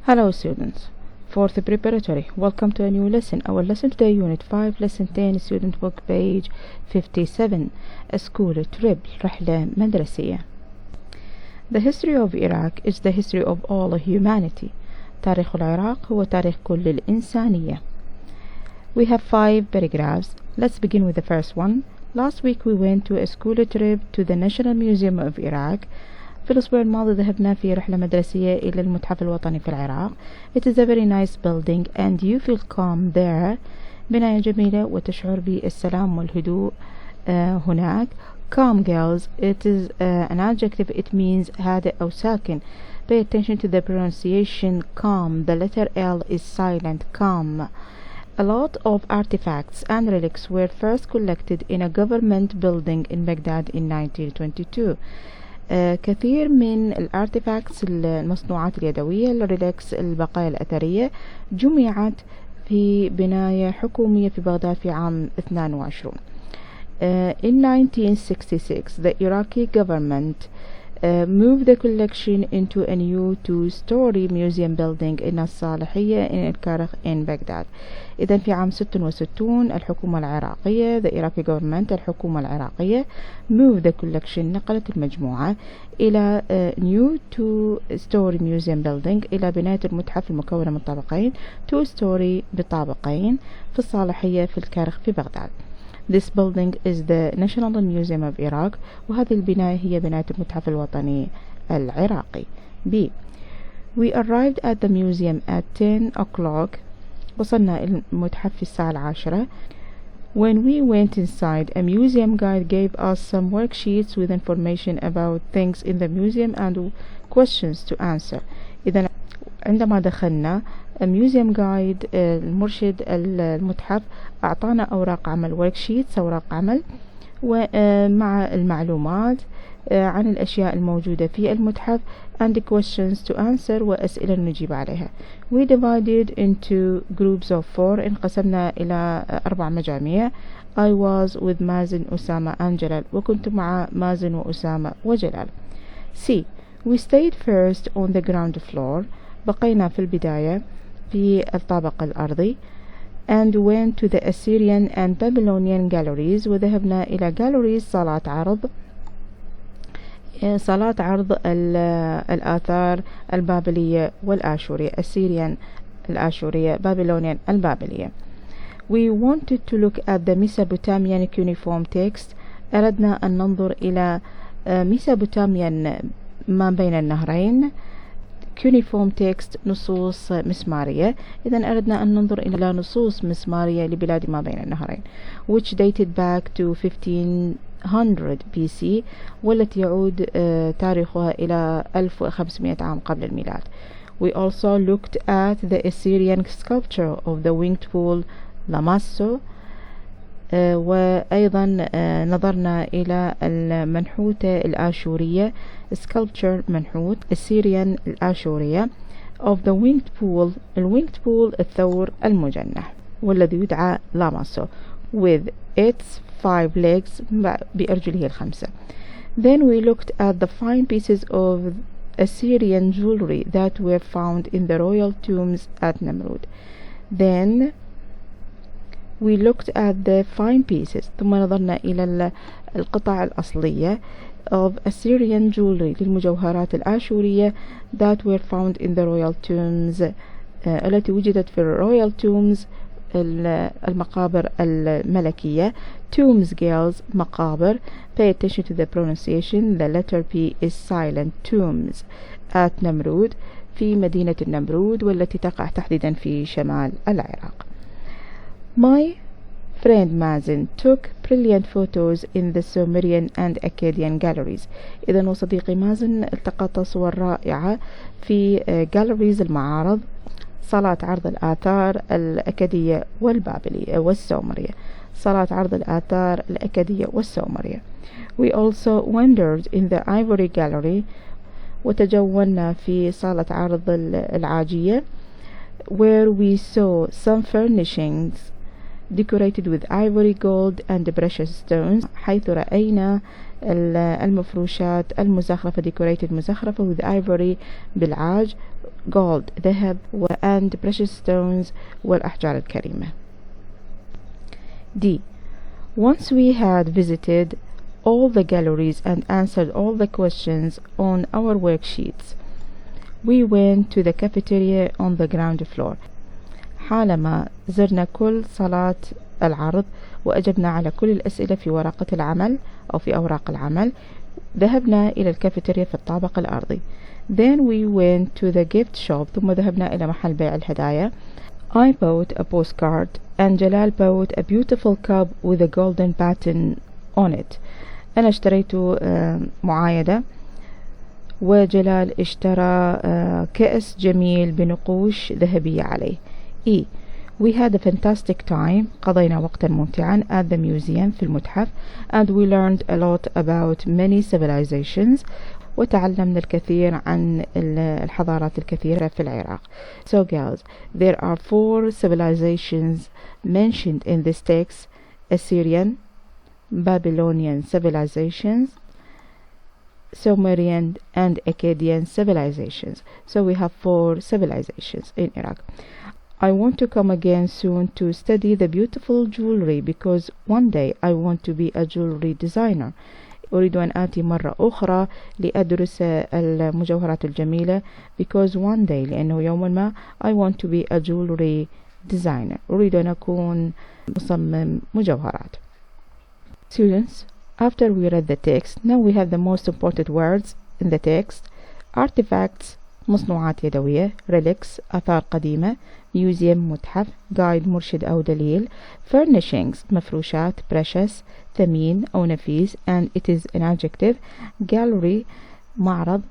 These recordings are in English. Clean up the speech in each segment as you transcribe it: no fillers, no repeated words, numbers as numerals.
Hello students, fourth preparatory, welcome to a new lesson. Our lesson today, Unit 5, Lesson 10, Student Book, page 57, A School Trip, رحلة مدرسية. The history of Iraq is the history of all humanity. تاريخ العراق هو تاريخ كل الإنسانية. We have 5 paragraphs. Let's begin with the first one. Last week we went to a school trip to the National Museum of Iraq. في الأسبوع الماضي ذهبنا في رحلة مدرسية إلى المتحف الوطني في العراق. It is a very nice building and you feel calm there. بناية جميلة وتشعر بالسلام والهدوء هناك. Calm girls, it is an adjective, it means هادئ أو ساكن. Pay attention to the pronunciation calm. The letter L is silent, calm. A lot of artifacts and relics were first collected in a government building in Baghdad in 1922. كثير من الارتيفاكتس المصنوعات اليدوية الريلكس البقايا الأثرية جمعت في بناية حكومية في بغداد في عام 22. In 1966 the Iraqi government moved the collection into a new 2-story museum building in الصالحية in الكرخ in Baghdad. إذن في عام 66 الحكومة العراقية the Iraqi government الحكومة العراقية moved the collection نقلت المجموعة إلى new 2-story museum building إلى بناية المتحف المكونة من طابقين 2-story بطابقين في الصالحية في الكرخ في بغداد. This building is the National Museum of Iraq وهذه البناية هي بناية المتحف الوطني العراقي. B. We arrived at the museum at 10 o'clock. وصلنا المتحف في الساعة 10. When we went inside, a museum guide gave us some worksheets with information about things in the museum and questions to answer. إذا عندما دخلنا museum guide المرشد المتحف أعطانا أوراق عمل worksheets أوراق عمل ومع المعلومات عن الأشياء الموجودة في المتحف and questions to answer وأسئلة نجيب عليها. We divided into groups of 4. انقسمنا إلى 4 مجاميع. I was with مازن أسامة and جلال وكنت مع مازن وأسامة وجلال. C. We stayed first on the ground floor. بقينا في البداية في الطابق الأرضي and went to the Assyrian and Babylonian galleries وذهبنا إلى galleries صالات عرض الآثار البابلية والآشورية Assyrian الآشورية Babylonian البابلية. We wanted to look at the Mesopotamian cuneiform text. أردنا أن ننظر إلى ميسوبوتاميا ما بين النهرين cuneiform text نصوص مسمارية. إذن أردنا أن ننظر إلى نصوص مسمارية لبلاد ما بين النهرين which dated back to 1500 BC والتي يعود تاريخها إلى 1500 عام قبل الميلاد. We also looked at the Assyrian sculpture of the winged bull Lamasso. وأيضا نظرنا إلى المنحوتة الآشورية sculpture منحوت Assyrian الآشورية of the winged bull الwinged bull الثور المجنح والذي يدعى لاماسو with its 5 legs بأرجله الخمسة. Then we looked at the fine pieces of Assyrian jewelry that were found in the royal tombs at Namrud. Then we looked at the fine pieces ثم نظرنا إلى القطع الأصلية of Assyrian jewelry للمجوهرات الآشورية that were found in the royal tombs التي وجدت في royal tombs المقابر الملكية. Tombs girls مقابر. Pay attention to the pronunciation. The letter P is silent. Tombs at نمرود في مدينة النمرود والتي تقع تحديدا في شمال العراق. My friend Mazen took brilliant photos in the Sumerian and Akkadian galleries. إذن وصديقي مازن التقط صور رائعة في galleries المعارض صالات عرض الآثار الأكدية والبابلية والسومرية صالات عرض الآثار الأكدية والسومرية. We also wandered in the Ivory Gallery وتجولنا في صالة عرض العاجية where we saw some furnishings decorated with ivory, gold and precious stones حيث رأينا المفروشات المزخرفة decorated مزخرفة with ivory بالعاج gold ذهب and precious stones والأحجار الكريمة. D. Once we had visited all the galleries and answered all the questions on our worksheets, we went to the cafeteria on the ground floor. حالما زرنا كل صالات العرض وأجبنا على كل الأسئلة في ورقة العمل أو في أوراق العمل، ذهبنا إلى الكافيتيريا في الطابق الأرضي. Then we went to the gift shop. ثم ذهبنا إلى محل بيع الهدايا. I bought a postcard and Jalal bought a beautiful cup with a golden pattern on it. أنا اشتريت معايدة وجلال اشترى كأس جميل بنقوش ذهبية عليه. E. We had a fantastic time. قضينا وقتا ممتعا at the museum في المتحف and we learned a lot about many civilizations. وتعلمنا الكثير عن الحضارات الكثيرة في العراق. So girls, there are 4 civilizations mentioned in this text: Assyrian, Babylonian civilizations, Sumerian and Akkadian civilizations. So we have 4 civilizations in Iraq. I want to come again soon to study the beautiful jewelry because one day I want to be a jewelry designer. أريد أن آتي مرة أخرى لأدرس المجوهرات الجميلة because one day لأنه يوما ما I want to be a jewelry designer. أريد أن أكون مصمم مجوهرات. Students, after we read the text, now we have the most important words in the text: artifacts مصنوعات يدوية, relics آثار قديمة, museum متحف, guide مرشد أو دليل, furnishings مفروشات, precious ثمين أو نفيس and it is an adjective, gallery معرض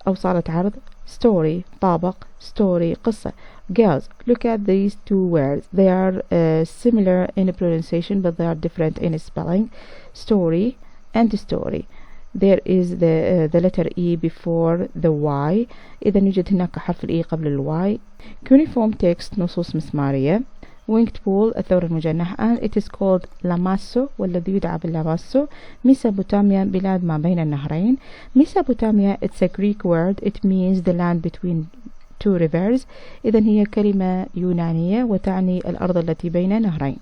أو صالة عرض, story طابق, story قصة. Girls, look at these 2 words. They are similar in pronunciation but they are different in spelling. Story and story. There is the letter E before the Y. إذا يوجد هناك حرف الإي قبل الواي. Cuneiform text نصوص مسمارية. Winged pool الثور المجنح and it is called لاماسو والذي يدعى باللاماسو. ميسوبوتاميا بلاد ما بين النهرين. ميسوبوتاميا it's a Greek word. It means the land between 2 rivers. إذا هي كلمة يونانية وتعني الأرض التي بين نهرين.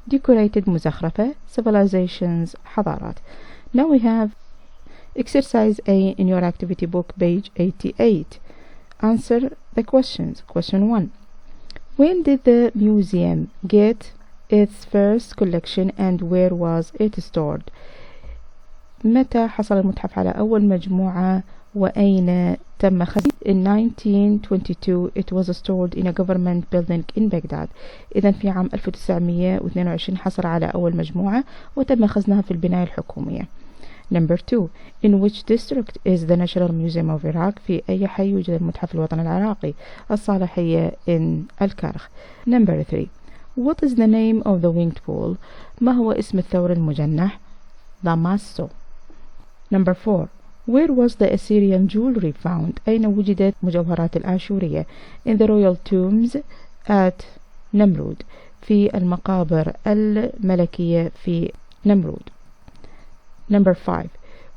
Decorated مزخرفة. Civilizations حضارات. Now we have exercise A in your activity book, page 88. Answer the questions. Question 1. When did the museum get its first collection and where was it stored? متى حصل المتحف على أول مجموعة وأين تم خزنها؟ In 1922 it was stored in a government building in Baghdad. إذن في عام 1922 حصل على أول مجموعة وتم خزنها في البناية الحكومية. Number 2. In which district is the National Museum of Iraq? في أي حي يوجد المتحف الوطني العراقي؟ الصالحية in الكرخ. Number 3. What is the name of the winged pool? ما هو اسم الثور المجنح؟ لاماسو. Number 4. Where was the Assyrian jewelry found? أين وجدت مجوهرات الآشورية؟ In the royal tombs at نمرود. في المقابر الملكية في نمرود. Number 5.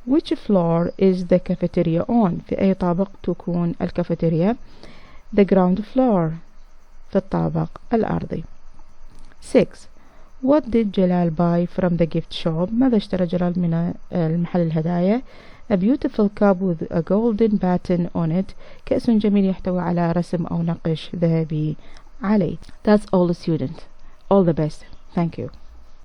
Which floor is the cafeteria on? في أي طابق تكون الكافيتيريا؟ The ground floor. في الطابق الأرضي. 6. What did Jalal buy from the gift shop? ماذا اشترى جلال من المحل الهدايا؟ A beautiful cup with a golden pattern on it. كأس جميل يحتوي على رسم أو نقش ذهبي عليه. That's all, students. All the best. Thank you.